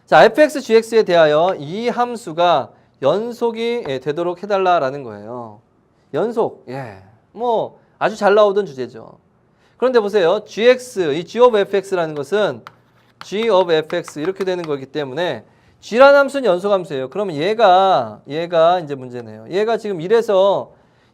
자, fx, gx에 대하여 이 함수가 연속이 되도록 해달라라는 거예요. 연속, 뭐 아주 잘 나오던 주제죠. 그런데 보세요. gx, 이 g of fx라는 것은 g of fx 이렇게 되는 거기 때문에 g라는 함수는 연속함수예요. 그러면 얘가 이제 문제네요. 얘가 지금 1에서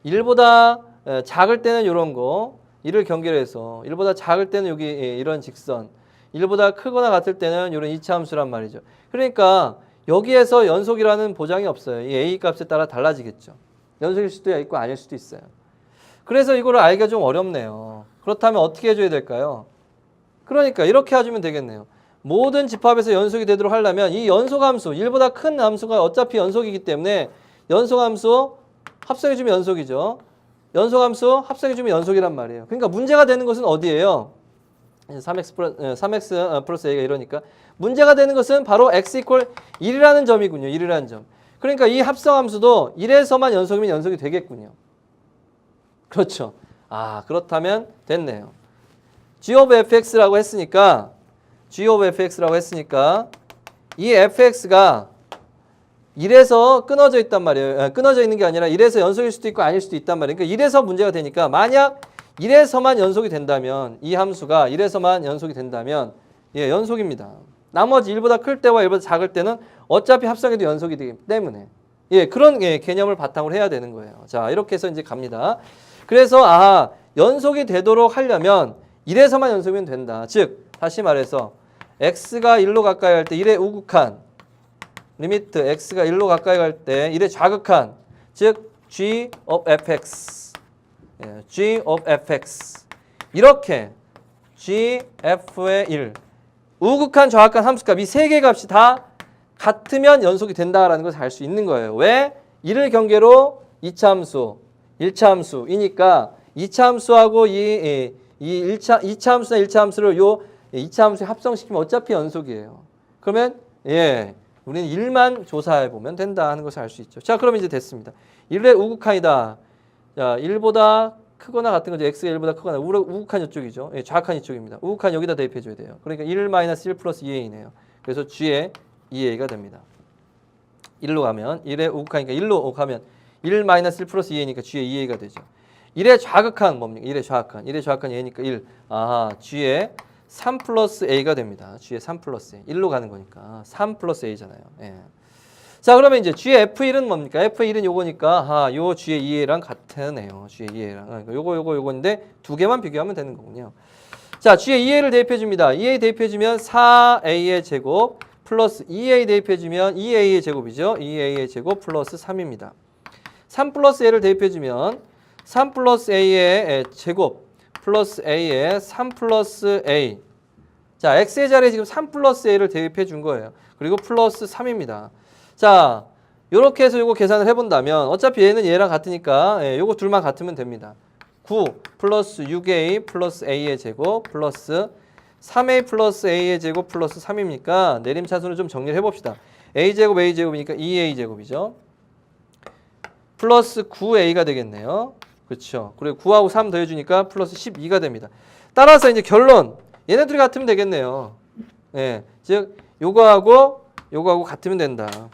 1보다 작을 때는 이런 거, 1을 경계해서 1보다 작을 때는 여기 이런 직선, 1보다 크거나 같을 때는 이런 이차함수란 말이죠. 그러니까 여기에서 연속이라는 보장이 없어요. 이 a 값에 따라 달라지겠죠. 연속일 수도 있고 아닐 수도 있어요. 그래서 이거를 알기가 좀 어렵네요. 그렇다면 어떻게 해줘야 될까요? 그러니까 이렇게 해주면 되겠네요. 모든 집합에서 연속이 되도록 하려면 이 연속함수, 1보다 큰 함수가 어차피 연속이기 때문에 연속함수 합성해주면 연속이죠. 연속함수 합성해주면 연속이란 말이에요. 그러니까 문제가 되는 것은 어디예요? 3x 플러스 a가 이러니까 문제가 되는 것은 바로 x 이퀄 1이라는 점이군요. 1이라는 점. 그러니까 이 합성함수도 1에서만 연속이면 연속이 되겠군요. 그렇죠. 아, 그렇다면 됐네요. g of fx라고 했으니까 이 fx가 1에서 끊어져 있단 말이에요. 끊어져 있는 게 아니라 1에서 연속일 수도 있고 아닐 수도 있단 말이에요. 그러니까 1에서 문제가 되니까 만약 1에서만 연속이 된다면 이 함수가 1에서만 연속이 된다면 연속입니다. 나머지 1보다 클 때와 1보다 작을 때는 어차피 합성해도 연속이 되기 때문에 그런 개념을 바탕으로 해야 되는 거예요. 자, 이렇게 해서 이제 갑니다. 그래서 연속이 되도록 하려면 1에서만 연속이면 된다. 즉 다시 말해서 x가 1로 가까이 갈 때 1의 우극한 리미트 x가 1로 가까이 갈 때 1의 좌극한 즉 g of fx g of fx 이렇게 g f의 1 우극한 좌극한 함수값 이 세 개 값이 다 같으면 연속이 된다라는 것을 알 수 있는 거예요. 왜? 1을 경계로 2차 함수 1차 함수이니까 2차 함수하고 이 2차 함수나 1차 함수를 요 2차 함수에 합성시키면 어차피 연속이에요. 그러면 우리는 1만 조사해 보면 된다 하는 것을 알 수 있죠. 자, 그러면 이제 됐습니다. 1의 우극한이다. 자, 1보다 크거나 같은 거죠. x가 1보다 크거나 우극한 이쪽이죠. 좌극한 이쪽입니다. 우극한 여기다 대입해 줘야 돼요. 그러니까 1-1 플러스 2a네요. 그래서 g의 2a가 됩니다. 1로 가면 1의 우극한이니까 1로 가면 1-1 플러스 2a니까 g의 2a가 되죠. 1의 좌극한 뭡니까? 1의 좌극한 a니까 1. g의 3 플러스 a가 됩니다. g의 3 플러스 a. 1로 가는 거니까 3 플러스 a잖아요. 자, 그러면 이제 g의 f1은 뭡니까? f1은 요거니까 요 g의 2a랑 같으네요. g의 2a랑. 그러니까 요거인데 두 개만 비교하면 되는 거군요. 자, g의 2a를 대입해 줍니다. 2a 대입해 주면 4a의 제곱 플러스 2a 대입해 주면 2a의 제곱이죠. 2a의 제곱 플러스 3입니다. 3 플러스 a를 대입해 주면 3 플러스 a의 제곱 플러스 a의 3 플러스 a. 자, x의 자리에 지금 3 플러스 a를 대입해 준 거예요. 그리고 플러스 3입니다. 자, 요렇게 해서 요거 계산을 해본다면 어차피 얘는 얘랑 같으니까 요거 둘만 같으면 됩니다. 9 플러스 6a 플러스 a의 제곱 플러스 3a 플러스 a의 제곱 플러스 3입니까? 내림차순을 좀 정리를 해봅시다. a제곱이니까 2a제곱이죠. 플러스 9a가 되겠네요. 그렇죠. 그리고 9하고 3 더해주니까 플러스 12가 됩니다. 따라서 이제 결론 얘네들이 같으면 되겠네요. 즉 요거하고 같으면 된다.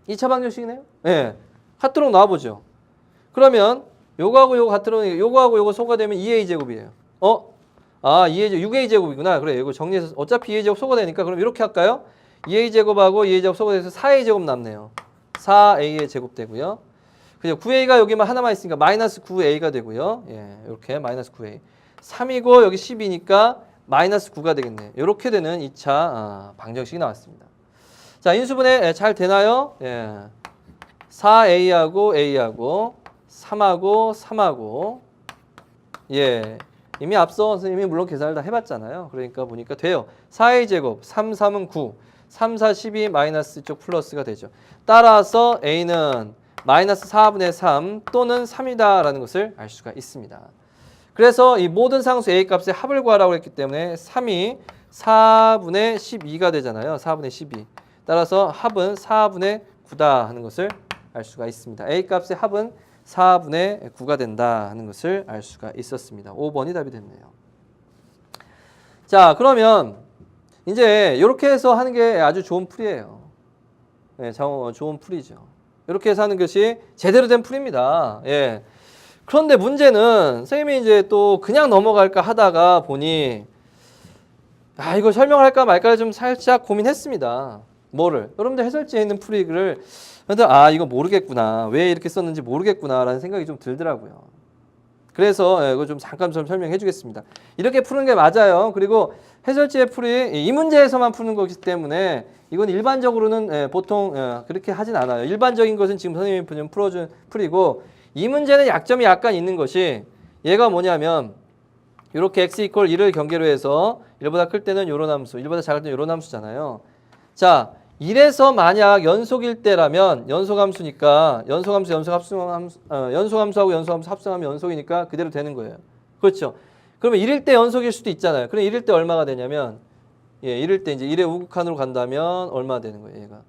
2차 방정식이네요. 같도록 나와보죠. 그러면 요거하고 요거 같도록 요거하고 요거 소가 되면 2a 제곱이에요. 2a 제곱 6a 제곱이구나. 그래, 이거 정리해서 어차피 2a 제곱 소가 되니까 그럼 이렇게 할까요? 2a 제곱하고 2a 제곱 소가 돼서 4a 제곱 남네요. 4a의 제곱 되고요. 그죠? 9a가 여기만 하나만 있으니까 마이너스 9a가 되고요. 이렇게 마이너스 9a. 3이고 여기 10이니까 마이너스 9가 되겠네요. 이렇게 되는 2차 방정식이 나왔습니다. 자, 인수분해 잘 되나요? 4a하고 a하고 3하고 3하고 이미 앞서 선생님이 물론 계산을 다 해봤잖아요. 그러니까 보니까 돼요. 4a 제곱 3, 3은 9 3, 4, 12 마이너스 쪽 플러스가 되죠. 따라서 a는 마이너스 4분의 3 또는 3이다 라는 것을 알 수가 있습니다. 그래서 이 모든 상수 a 값의 합을 구하라고 했기 때문에 3이 4분의 12가 되잖아요. 4분의 12. 따라서 합은 4분의 9다 하는 것을 알 수가 있습니다. a 값의 합은 4분의 9가 된다 하는 것을 알 수가 있었습니다. 5번이 답이 됐네요. 자, 그러면 이제 이렇게 해서 하는 게 아주 좋은 풀이에요. 예, 좋은 풀이죠. 이렇게 해서 하는 것이 제대로 된 풀입니다. 예. 그런데 문제는 선생님이 이제 또 그냥 넘어갈까 하다가 보니 이거 설명을 할까 말까 좀 살짝 고민했습니다. 뭐를? 여러분들 해설지에 있는 풀이를 근데 이거 모르겠구나. 왜 이렇게 썼는지 모르겠구나라는 생각이 좀 들더라고요. 그래서 이거 좀 잠깐 좀 설명해 주겠습니다. 이렇게 푸는 게 맞아요. 그리고 해설지의 풀이 이 문제에서만 푸는 거기 때문에 이건 일반적으로는 보통 그렇게 하진 않아요. 일반적인 것은 지금 선생님이 풀어준 풀이고 이 문제는 약점이 약간 있는 것이 얘가 뭐냐면 이렇게 x 이퀄 1을 경계로 해서 1보다 클 때는 요런 함수, 1보다 작을 때는 요런 함수잖아요. 자, 1에서 만약 연속일 때라면 연속함수니까 연속함수하고 연속함수 합성하면 연속이니까 그대로 되는 거예요. 그렇죠? 그러면 1일 때 연속일 수도 있잖아요. 그럼 1일 때 얼마가 되냐면 1일 때 이제 1의 우극한으로 간다면 얼마 되는 거예요, 얘가?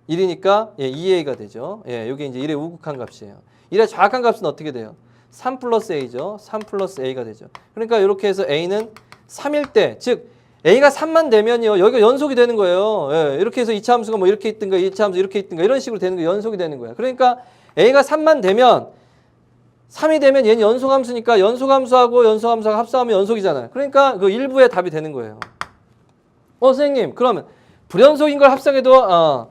1이니까 2a가 되죠. 이게 이제 1의 우극한 값이에요. 1의 정확한 값은 어떻게 돼요? 3 플러스 a죠. 3 플러스 a가 되죠. 그러니까 이렇게 해서 a는 3일 때, 즉 a가 3만 되면요. 여기가 연속이 되는 거예요. 이렇게 해서 2차 함수가 뭐 이렇게 있든가 2차 함수 이렇게 있든가 이런 식으로 되는 거예요. 연속이 되는 거예요. 그러니까 a가 3만 되면 3이 되면 얘는 연속함수니까 연속함수하고 연속함수하고 합성하면 연속이잖아요. 그러니까 그 일부의 답이 되는 거예요. 선생님 그러면 불연속인 걸 합성해도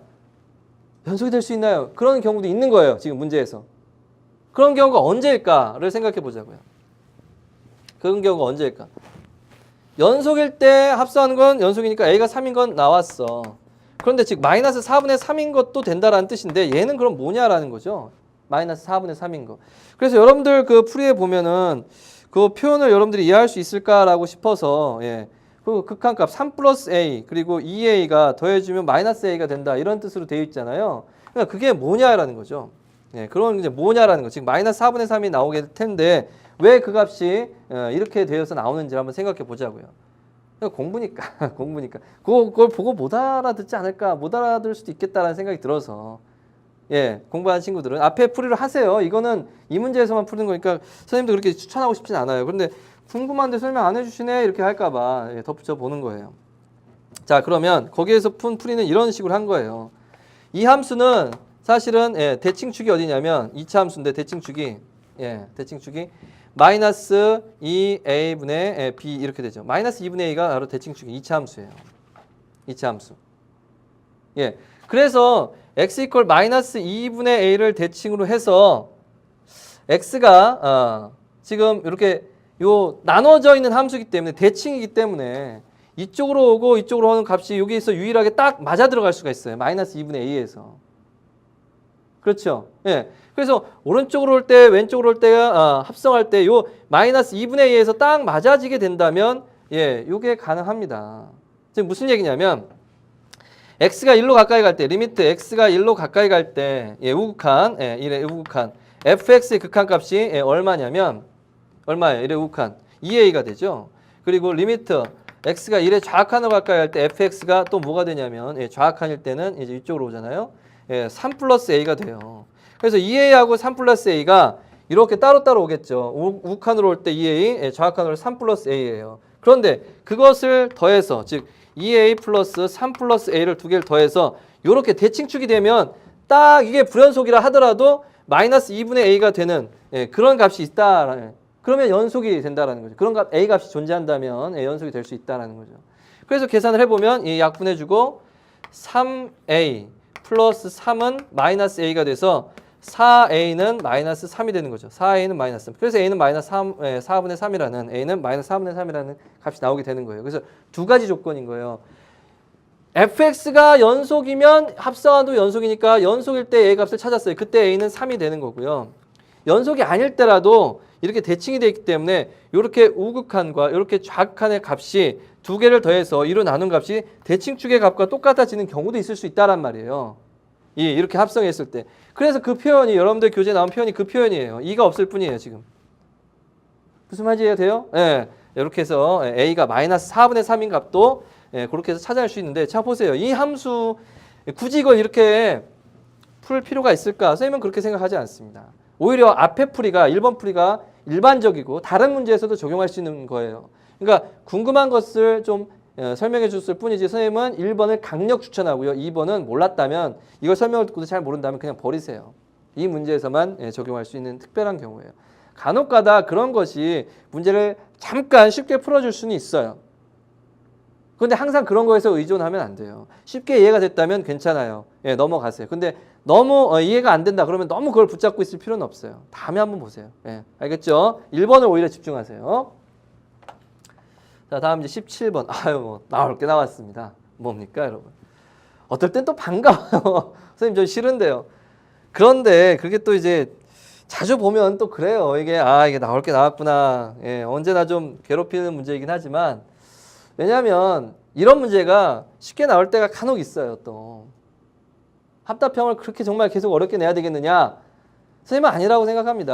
연속이 될 수 있나요? 그런 경우도 있는 거예요. 지금 문제에서. 그런 경우가 언제일까를 생각해 보자고요. 그런 경우가 언제일까? 연속일 때 합성하는 건 연속이니까 a가 3인 건 나왔어. 그런데 즉 마이너스 4분의 3인 것도 된다라는 뜻인데 얘는 그럼 뭐냐라는 거죠. 마이너스 4분의 3인 거. 그래서 여러분들 그 풀이에 보면은 그 표현을 여러분들이 이해할 수 있을까라고 싶어서 그 극한값 3 플러스 a 그리고 2a가 더해주면 마이너스 a가 된다 이런 뜻으로 되어 있잖아요. 그러니까 그게 뭐냐라는 거죠. 그런 이제 뭐냐라는 거. 지금 마이너스 4분의 3이 나오게 될 텐데 왜 그 값이 이렇게 되어서 나오는지 한번 생각해 보자고요. 공부니까 공부니까 그걸 보고 못 알아듣지 않을까, 못 알아들을 수도 있겠다라는 생각이 들어서 공부하는 친구들은 앞에 풀이를 하세요. 이거는 이 문제에서만 푸는 거니까 선생님도 그렇게 추천하고 싶진 않아요. 그런데 궁금한데 설명 안 해주시네 이렇게 할까봐 덧붙여 보는 거예요. 자, 그러면 거기에서 푼 풀이는 이런 식으로 한 거예요. 이 함수는 사실은 대칭축이 어디냐면 2차 함수인데 대칭축이 마이너스 2a분의 b 이렇게 되죠. 마이너스 2분의 a가 바로 대칭축이 2차 함수예요. 2차 함수. 그래서 x 이퀄 마이너스 2분의 a를 대칭으로 해서 x가 지금 이렇게 나눠져 있는 함수이기 때문에 대칭이기 때문에 이쪽으로 오고 이쪽으로 오는 값이 여기에서 유일하게 딱 맞아 들어갈 수가 있어요. 마이너스 2분의 a에서. 그렇죠. 그래서 오른쪽으로 올 때, 왼쪽으로 올 때, 합성할 때 요 마이너스 2분의 2에서 딱 맞아지게 된다면, 요게 가능합니다. 지금 무슨 얘기냐면, x가 1로 가까이 갈 때, 리미트 x가 1로 가까이 갈 때, 우극한, 1의 우극한, fx의 극한값이 얼마냐면, 얼마예요? 1의 우극한, 2a가 되죠. 그리고 리미트 x가 1의 좌악한으로 가까이 갈 때, fx가 또 뭐가 되냐면, 좌악한일 때는 이제 이쪽으로 오잖아요. 3 플러스 a가 돼요. 그래서 2a하고 3 플러스 a가 이렇게 따로따로 오겠죠. 우극한으로 올 때 2a, 좌악한으로 3 플러스 a예요. 그런데 그것을 더해서 즉 2a 플러스 3 플러스 a를 두 개를 더해서 이렇게 대칭축이 되면 딱 이게 불연속이라 하더라도 마이너스 2분의 a가 되는 그런 값이 있다. 그러면 연속이 된다라는 거죠. 그런 값 a 값이 존재한다면 연속이 될 수 있다라는 거죠. 그래서 계산을 해보면 이 약분해주고 3a 플러스 3은 마이너스 a가 돼서 4a는 마이너스 3이 되는 거죠. 4a는 마이너스 3. 그래서 a는 마이너스 4분의 3이라는 a는 마이너스 4분의 3이라는 값이 나오게 되는 거예요. 그래서 두 가지 조건인 거예요. fx가 연속이면 합성한도 연속이니까 연속일 때 a 값을 찾았어요. 그때 a는 3이 되는 거고요. 연속이 아닐 때라도 이렇게 대칭이 되어 있기 때문에 이렇게 우극한과 이렇게 좌극한의 값이 두 개를 더해서 2로 나눈 값이 대칭축의 값과 똑같아지는 경우도 있을 수 있다란 말이에요. 이렇게 합성했을 때. 그래서 그 표현이 여러분들 교재에 나온 표현이 그 표현이에요. 2가 없을 뿐이에요. 지금. 무슨 말인지 이해돼요? 이렇게 해서 a가 마이너스 4분의 3인 값도 그렇게 해서 찾아낼 수 있는데 자 보세요. 이 함수 굳이 이걸 이렇게 풀 필요가 있을까? 선생님은 그렇게 생각하지 않습니다. 오히려 앞에 풀이가 1번 풀이가 일반적이고 다른 문제에서도 적용할 수 있는 거예요. 그러니까 궁금한 것을 좀 설명해 줬을 뿐이지 선생님은 1번을 강력 추천하고요. 2번은 몰랐다면 이걸 설명을 듣고도 잘 모른다면 그냥 버리세요. 이 문제에서만 적용할 수 있는 특별한 경우예요. 간혹가다 그런 것이 문제를 잠깐 쉽게 풀어줄 수는 있어요. 근데 항상 그런 거에서 의존하면 안 돼요. 쉽게 이해가 됐다면 괜찮아요. 넘어가세요. 근데 너무 이해가 안 된다 그러면 너무 그걸 붙잡고 있을 필요는 없어요. 다음에 한번 보세요. 알겠죠? 1번을 오히려 집중하세요. 자, 다음 이제 17번. 아유, 뭐 나올 게 나왔습니다. 뭡니까, 여러분? 어떨 땐 또 반가워요. 선생님, 저 싫은데요. 그런데 그게 또 이제 자주 보면 또 그래요. 이게 나올 게 나왔구나. 언제나 좀 괴롭히는 문제이긴 하지만 왜냐하면 이런 문제가 쉽게 나올 때가 간혹 있어요. 또 합답형을 그렇게 정말 계속 어렵게 내야 되겠느냐? 선생님은 아니라고 생각합니다.